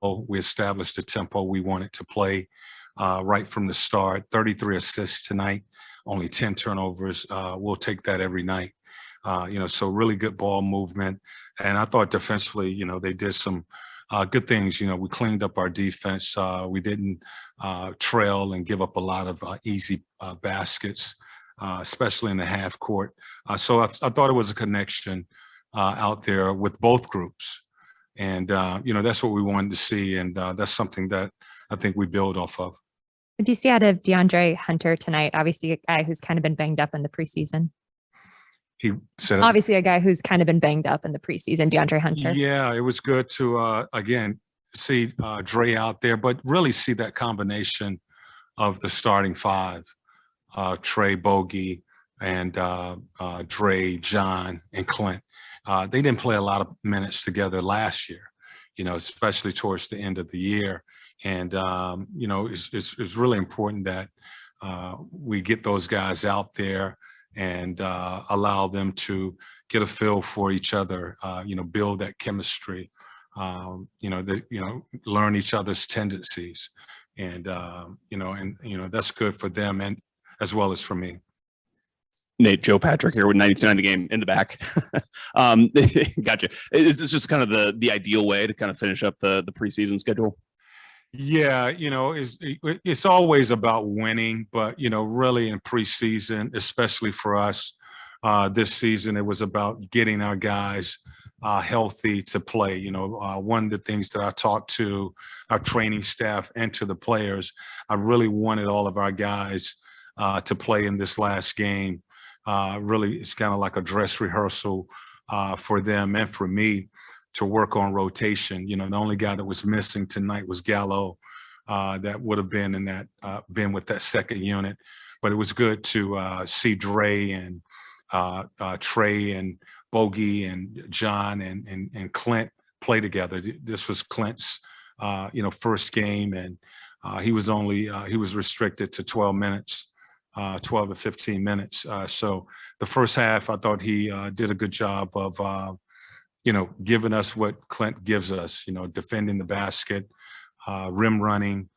We established the tempo we wanted to play right from the start. 33 assists tonight, only 10 turnovers. We'll take that every night. So really good ball movement. And I thought defensively, they did some good things. We cleaned up our defense. We didn't trail and give up a lot of easy baskets, especially in the half court. So I thought it was a connection out there with both groups. And, that's what we wanted to see. And that's something that I think we build off of. What do you see out of DeAndre Hunter tonight? Obviously, a guy who's kind of been banged up in the preseason. He said, obviously, a guy who's kind of been banged up in the preseason, DeAndre Hunter. Yeah, it was good to, again, see Dre out there, but really see that combination of the starting five, Trey, Bogey, and Dre, John, and Clint. They didn't play a lot of minutes together last year, especially towards the end of the year. And, it's really important that we get those guys out there and allow them to get a feel for each other, build that chemistry, learn each other's tendencies. And, that's good for them and as well as for me. Nate, Joe Patrick here with 92.9 The Game in the back. Gotcha. Is this just kind of the ideal way to kind of finish up the preseason schedule? Yeah, it's always about winning, but, really in preseason, especially for us this season, it was about getting our guys healthy to play. One of the things that I talked to our training staff and to the players, I really wanted all of our guys to play in this last game. Really, it's kind of like a dress rehearsal for them and for me to work on rotation. The only guy that was missing tonight was Gallo. That would have been in that been with that second unit. But it was good to see Dre and Trey and Bogey and John and Clint play together. This was Clint's first game, and he was restricted to 12 minutes. 12 to 15 minutes. So the first half, I thought he did a good job of, giving us what Clint gives us, defending the basket, rim running.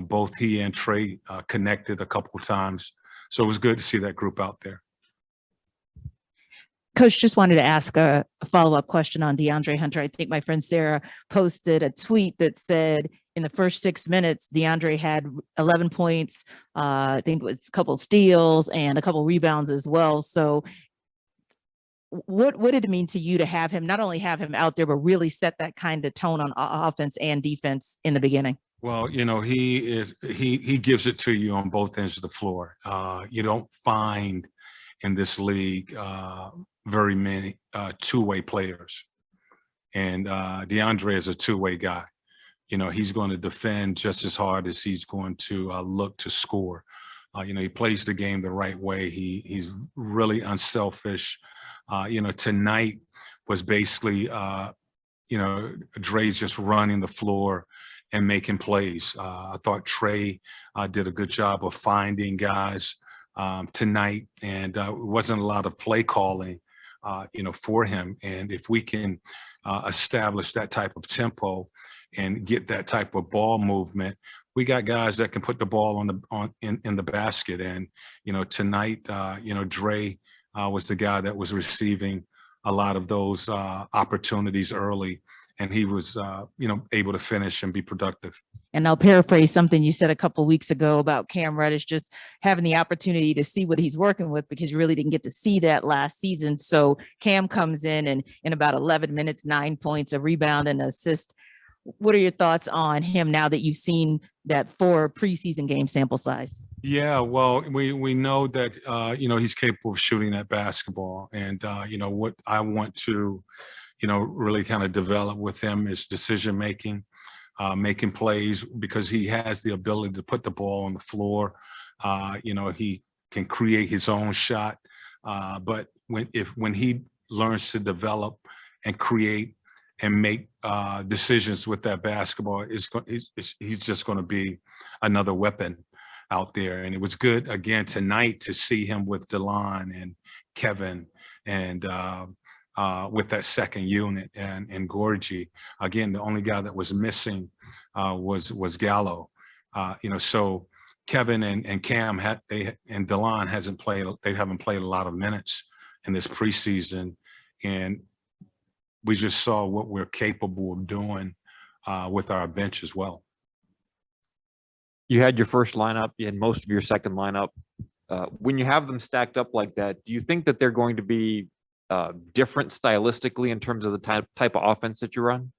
Both he and Trey connected a couple of times. So it was good to see that group out there. Coach, just wanted to ask a follow-up question on DeAndre Hunter. I think my friend Sarah posted a tweet that said in the first 6 minutes, DeAndre had 11 points. I think it was a couple of steals and a couple of rebounds as well. So what did it mean to you to have him, not only have him out there, but really set that kind of tone on offense and defense in the beginning? Well, he gives it to you on both ends of the floor. You don't find in this league very many two-way players. And DeAndre is a two-way guy. He's going to defend just as hard as he's going to look to score. He plays the game the right way. He's really unselfish. Tonight was basically, Dre's just running the floor and making plays. I thought Trey did a good job of finding guys tonight, and it wasn't a lot of play calling, for him. And if we can establish that type of tempo and get that type of ball movement, we got guys that can put the ball in the basket. And tonight, Dre was the guy that was receiving a lot of those opportunities early, and he was able to finish and be productive. And I'll paraphrase something you said a couple of weeks ago about Cam Reddish just having the opportunity to see what he's working with, because you really didn't get to see that last season. So Cam comes in and in about 11 minutes, 9 points, a rebound and an assist. What are your thoughts on him now that you've seen that 4 preseason game sample size? Yeah, well, we know that, he's capable of shooting that basketball. And, what I want to, really kind of develop with him is decision-making, making plays, because he has the ability to put the ball on the floor. He can create his own shot. But when he learns to develop and create and make decisions with that basketball, he's just going to be another weapon out there. And it was good again tonight to see him with DeLon and Kevin and with that second unit, and Gorgie. Again, the only guy that was missing was Gallo. So Kevin and Cam and DeLon haven't played a lot of minutes in this preseason, and we just saw what we're capable of doing with our bench as well. You had your first lineup, you had most of your second lineup. When you have them stacked up like that, do you think that they're going to be different stylistically in terms of the type of offense that you run?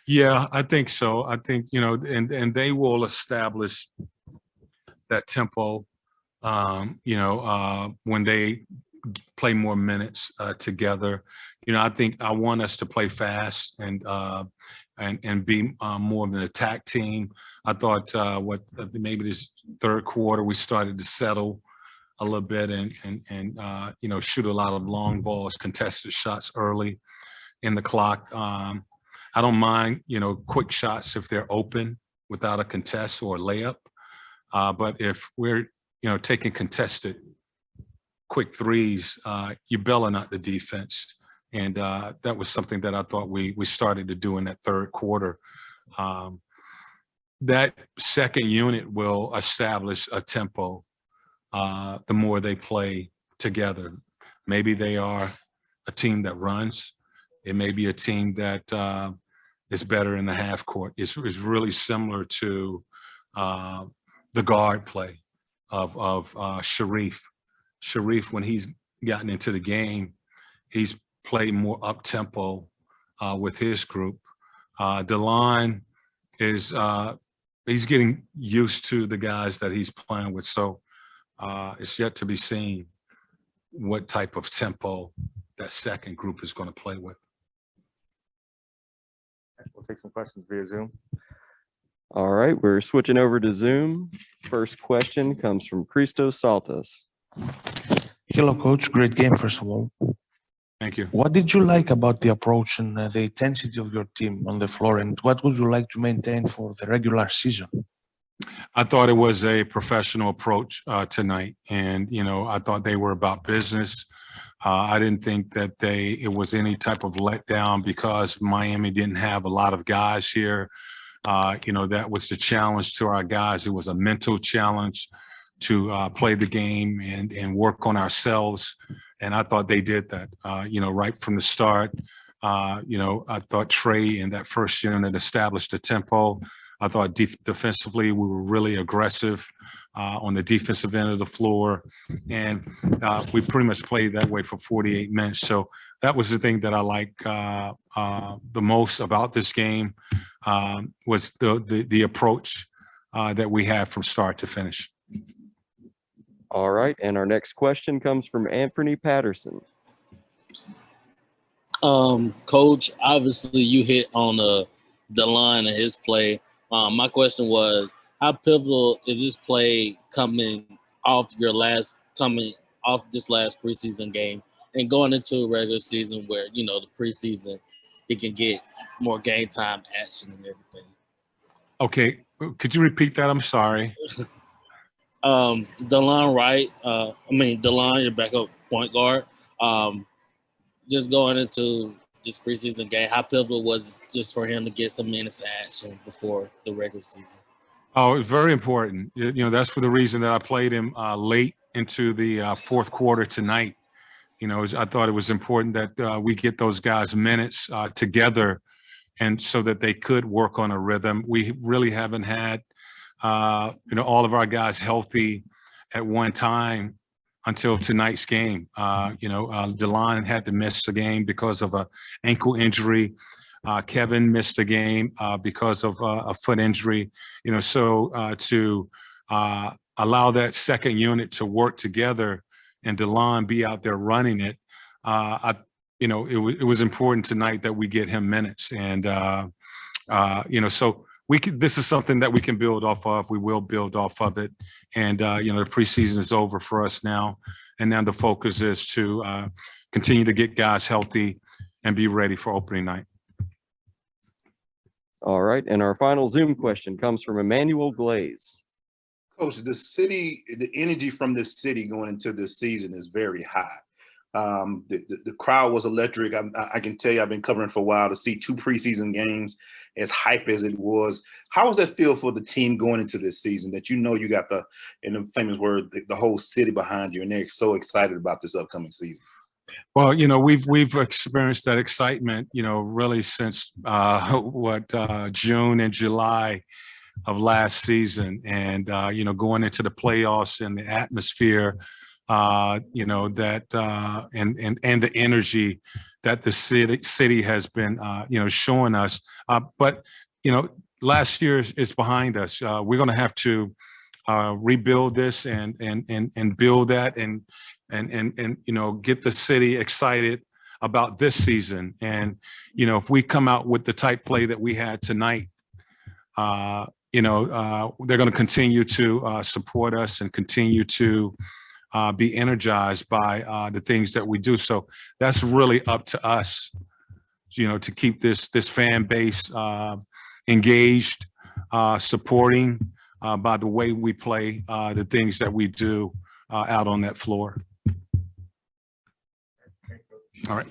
Yeah, I think so. I think, and they will establish that tempo, when they play more minutes together. I think I want us to play fast and be more of an attack team. I thought maybe this third quarter we started to settle a little bit and shoot a lot of long balls, contested shots early in the clock. I don't mind quick shots if they're open without a contest or a layup. But if we're taking contested quick threes, you're bailing out the defense. And that was something that I thought we started to do in that third quarter. That second unit will establish a tempo the more they play together. Maybe they are a team that runs. It may be a team that is better in the half court. It's really similar to the guard play of Sharif. Sharif, when he's gotten into the game, he's played more up tempo with his group. DeLon is he's getting used to the guys that he's playing with. So it's yet to be seen what type of tempo that second group is going to play with. We'll take some questions via Zoom. All right, we're switching over to Zoom. First question comes from Christos Saltas. Hello, coach. Great game, first of all. Thank you. What did you like about the approach and the intensity of your team on the floor, and what would you like to maintain for the regular season? I thought it was a professional approach tonight, and I thought they were about business. I didn't think that it was any type of letdown because Miami didn't have a lot of guys here. That was the challenge to our guys. It was a mental challenge to play the game and work on ourselves. And I thought they did that, right from the start. I thought Trey in that first unit established a tempo. I thought defensively we were really aggressive on the defensive end of the floor. And we pretty much played that way for 48 minutes. So that was the thing that I like the most about this game was the approach that we had from start to finish. All right, and our next question comes from Anthony Patterson. Coach, obviously you hit on the line of his play. My question was, how pivotal is this play coming off this last preseason game and going into a regular season where, the preseason, he can get more game time action and everything? Okay, could you repeat that? I'm sorry. DeLon Wright, DeLon, your backup point guard, just going into this preseason game, how pivotal was it just for him to get some minutes action before the regular season? Oh, it's very important. That's for the reason that I played him late into the fourth quarter tonight. I thought it was important that we get those guys minutes together, and so that they could work on a rhythm. We really haven't had all of our guys healthy at one time until tonight's game. DeLon had to miss the game because of an ankle injury. Kevin missed the game because of a foot injury. To allow that second unit to work together and DeLon be out there running it, it was important tonight that we get him minutes. And so this is something that we can build off of. We will build off of it. And, the preseason is over for us now. And now the focus is to continue to get guys healthy and be ready for opening night. All right, and our final Zoom question comes from Emmanuel Glaze. Coach, the energy from this city going into this season is very high. The crowd was electric. I can tell you, I've been covering for a while. To see 2 preseason games as hype as it was, how does that feel for the team going into this season? That you know you got in the famous word, the whole city behind you, and they're so excited about this upcoming season. Well, we've experienced that excitement, really since June and July of last season, and going into the playoffs and the atmosphere, that and the energy that the city has been, showing us. But last year is behind us. We're going to have to rebuild this and build that and get the city excited about this season. And if we come out with the type play that we had tonight, they're going to continue to support us and continue to be energized by the things that we do. So that's really up to us, to keep this fan base engaged, supporting by the way we play, the things that we do out on that floor. All right.